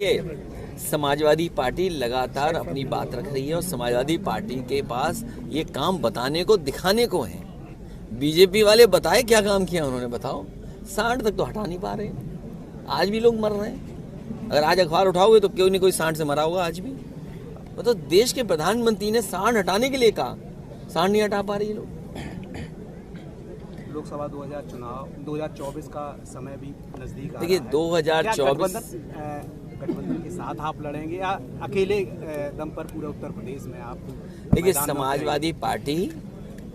Samajwadi party लगातार अपनी बात रख रही है और समाजवादी पार्टी के पास ये काम बताने को दिखाने को है। बीजेपी वाले बताए क्या काम किया उन्होंने, बताओ। सांड तक तो हटा नहीं पा रहे, आज भी लोग मर रहे हैं। अगर आज अखबार उठाओगे तो क्यों नहीं कोई सांड से मरा होगा आज भी। मतलब देश के प्रधानमंत्री ने सांड हटाने के लिए कहा, सांड नहीं हटा पा रही लोग। लोकसभा 2024 का समय भी नजदीक आ रहा है। देखिए 2024 गठबंधन के साथ आप लड़ेंगे या अकेले दम पर पूरे उत्तर प्रदेश में आप? देखिए समाजवादी पार्टी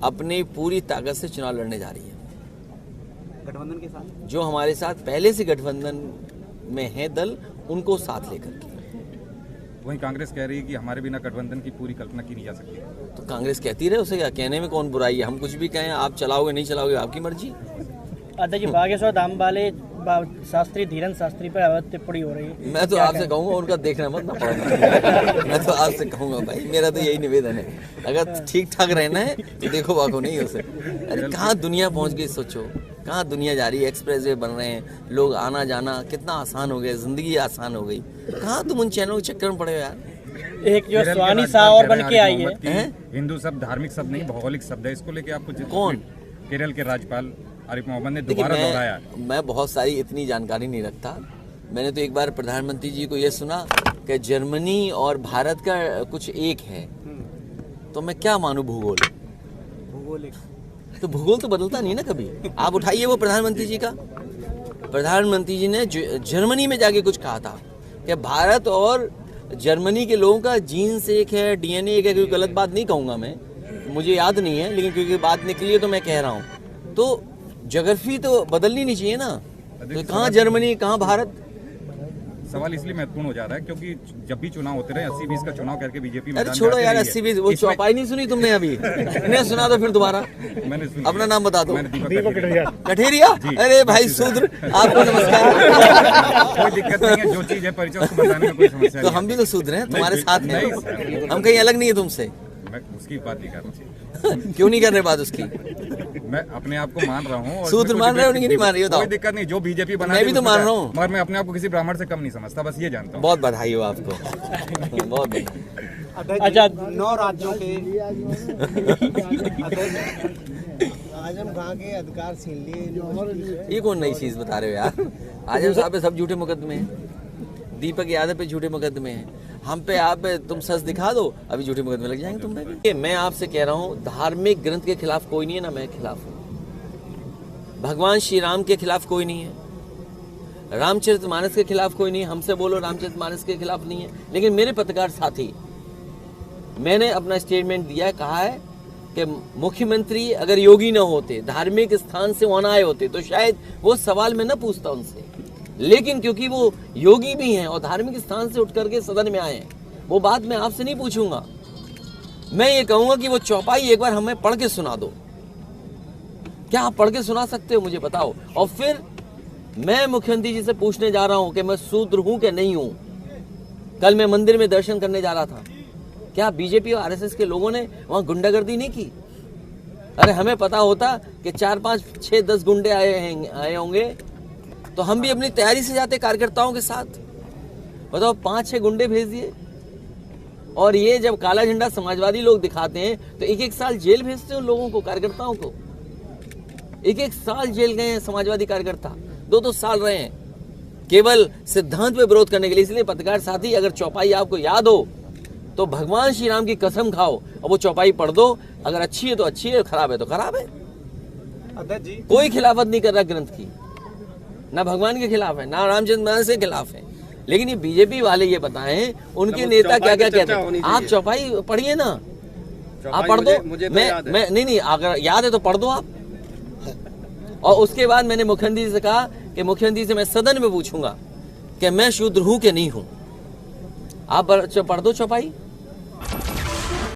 अपनी पूरी ताकत से चुनाव लड़ने जा रही है। गठबंधन के साथ जो हमारे साथ पहले से गठबंधन में है दल, उनको साथ लेकर के। वहीं कांग्रेस कह रही है कि हमारे बिना गठबंधन की पूरी कल्पना की नहीं जा सकती। तो कांग्रेस कहती रहे, उसे क्या कहने में कौन बुराई है। हम कुछ भी कहें, आप चलाओगे नहीं चलाओगे आपकी मर्जी। अध्यक्ष बागेश्वर धाम वाले शास्त्री धीरेन्द्र शास्त्री पर अवैध टिप्पणी हो रही है। मैं तो आपसे कहूंगा उनका देखना मत ना पड़ना। मैं तो आपसे कहूंगा भाई, मेरा तो यही निवेदन है, अगर ठीक ठाक रहना है तो देखो वाको नहीं हो सकता। अरे कहाँ दुनिया पहुंच गई, सोचो कहाँ दुनिया जा रही है। एक्सप्रेस वे बन रहे हैं, लोग आना जाना कितना आसान हो गया, जिंदगी आसान हो गई। कहाँ तुम उन चैनलों के चक्कर में पड़े हो यार। एक जो स्वानी शाह और बन के आई है। हिंदू शब्द धार्मिक शब्द नहीं, भौगोलिक शब्द है। इसको लेके आपको कौन? केरल के राज्यपाल आरिफ मोहम्मद ने दोबारा दोहराया। मैं बहुत सारी इतनी जानकारी नहीं रखता। मैंने तो एक बार प्रधानमंत्री जी को ये सुना कि जर्मनी और भारत का कुछ एक है, तो मैं क्या मानूं भूगोल। तो भूगोल तो बदलता नहीं ना कभी। आप उठाइए वो प्रधानमंत्री जी का, प्रधानमंत्री जी ने जर्मनी में जाके कुछ कहा था कि भारत और जर्मनी के लोगों का जीन्स एक है, डीएनए एक है। कोई गलत बात नहीं कहूंगा मैं, मुझे याद नहीं है, लेकिन क्योंकि बात निकली है तो मैं कह रहा हूँ। तो ज्योग्राफी तो बदलनी नहीं चाहिए ना। तो कहाँ जर्मनी कहाँ भारत। सवाल इसलिए महत्वपूर्ण हो जा रहा है क्योंकि जब भी चुनाव होते रहे 80-20 का चुनाव करके बीजेपी में। अरे छोड़ो यार 80-20, वो चौपाई नहीं सुनी तुमने अभी? नहीं सुना तो फिर दोबारा मैंने अपना नाम बता दो। दीपक कठेरिया। अरे भाई शूद्र, आपको नमस्कार। कोई दिक्कत नहीं है, जो चीज है परिचय उसको बताने में कोई समस्या तो हम भी तो शूद्र हैं, तुम्हारे साथ हैं, हम कहीं अलग नहीं है तुमसे। मैं उसकी बात नहीं कर रहा हूँ। क्यों नहीं कर रहे बात उसकी? मैं अपने आप को मान रहा हूँ। सूत्र मान रहे हो नहीं मान रही हो? कोई दिक्कत नहीं, जो बीजेपी बना मैं भी तो मान रहा हूँ, मगर मैं अपने आप को किसी ब्राह्मण से कम नहीं समझता, बस ये जानता हूँ। बहुत बधाई हो आपको, बहुत बधाई। अच्छा 9 राज्यों के आजम खां के अधिकार छीन लिए। ये कौन नई चीज बता रहे हो यार? आजम साहब पे सब झूठे मुकदमे हैं, दीपक यादव पे झूठे मुकदमे हैं, हम पे आप पे तुम सच दिखा दो अभी झूठे मुकदमे लग जाएंगे तुम पे। मैं आपसे कह रहा हूँ धार्मिक ग्रंथ के खिलाफ कोई नहीं है ना, मैं खिलाफ हूँ। भगवान श्री राम के खिलाफ कोई नहीं है, रामचरितमानस के खिलाफ कोई नहीं है। हमसे बोलो रामचरितमानस के खिलाफ नहीं है, लेकिन मेरे पत्रकार साथी, मैंने अपना स्टेटमेंट दिया है, कहा है कि मुख्यमंत्री अगर योगी न होते, धार्मिक स्थान से वहां आए होते तो शायद वो सवाल मैं न पूछता उनसे, लेकिन क्योंकि वो योगी भी हैं और धार्मिक स्थान से उठ करके सदन में आए हैं, वो बात मैं आपसे नहीं पूछूंगा। मैं ये कहूंगा कि वो चौपाई एक बार हमें पढ़ के सुना दो। क्या आप पढ़ के सुना सकते हो, मुझे बताओ। और फिर मैं मुख्यमंत्री जी से पूछने जा रहा हूं कि मैं शूद्र हूं कि नहीं हूं। कल मैं मंदिर में दर्शन करने जा रहा था, क्या बीजेपी और आरएसएस के लोगों ने वहां गुंडागर्दी नहीं की? अरे हमें पता होता कि 4, 5, 6, 10 गुंडे आए होंगे तो हम भी अपनी तैयारी से जाते कार्यकर्ताओं के साथ। बताओ 5-6 गुंडे भेज दिए। और ये जब काला झंडा समाजवादी लोग दिखाते हैं तो 1-1 साल जेल भेजते हैं उन लोगों को, कार्यकर्ताओं को। 1-1 साल जेल गए हैं समाजवादी कार्यकर्ता, 2-2 साल रहे हैं केवल सिद्धांत पे विरोध करने के लिए। इसलिए पत्रकार साथी, अगर चौपाई आपको याद हो तो भगवान श्री राम की कसम खाओ और वो चौपाई पढ़ दो। अगर अच्छी है तो अच्छी है, खराब है तो खराब है। अध्यक्ष जी कोई खिलाफत नहीं कर रहा ग्रंथ की, ना भगवान के खिलाफ है ना रामचरितमानस के खिलाफ है। लेकिन ये बीजेपी वाले ये बताएं उनके नेता क्या क्या कहते हैं। आप चौपाई पढ़िए ना, आप पढ़ दो। मैं नहीं, अगर याद है तो पढ़ दो आप। और उसके बाद मैंने मुख्यमंत्री जी से कहा कि मुख्यमंत्री से मैं सदन में पूछूंगा कि मैं शूद्र हूं कि नहीं हूं। आप पढ़ दो चौपाई।